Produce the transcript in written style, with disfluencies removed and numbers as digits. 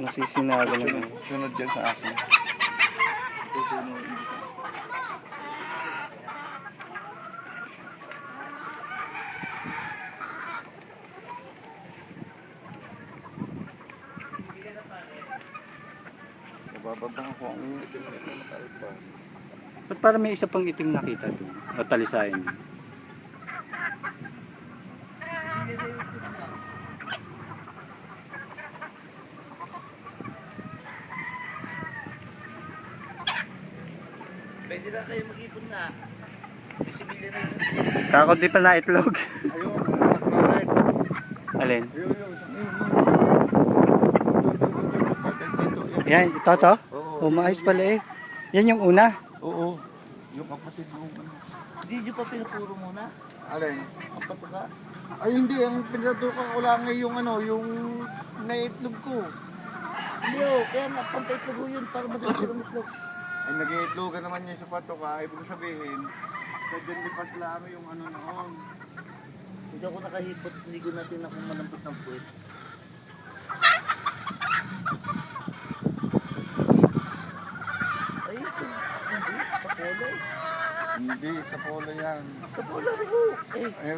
Nasisinaga na lang. Sunod dyan sa akin. Susunod. Bababa ako ang nakaiba. Ba't para may isa pang itim nakita doon? O talisayan. Pwede na kayo mag-ipon na. Bisibili na yun. Kakot di pa na itlog. Ayun, nakaiba. Alin? Ayun. Yan, ito to? Oo. Maayos pala eh. Yan yung una. Oo. Yung kapatid mo. Hindi nyo pa pinapuro muna. Alin? Ang patuka. Ay hindi, ang pinatukan ko lang ay yung ano, yung naitlog ko. Hindi o, kaya nga pampaitlog ho yun para madalas sila umitlog. Ay nag-iitlogan naman niya sa patoka, ibig sabihin, sadyan lipat lang yung ano noon. Hindi ako nakahipot, hindi ko natin ako malambot ng puwet. Ay, ito. Hindi, sa polo eh. Hindi, sa polo yan. Sa polo rin ho. Eh, Ay,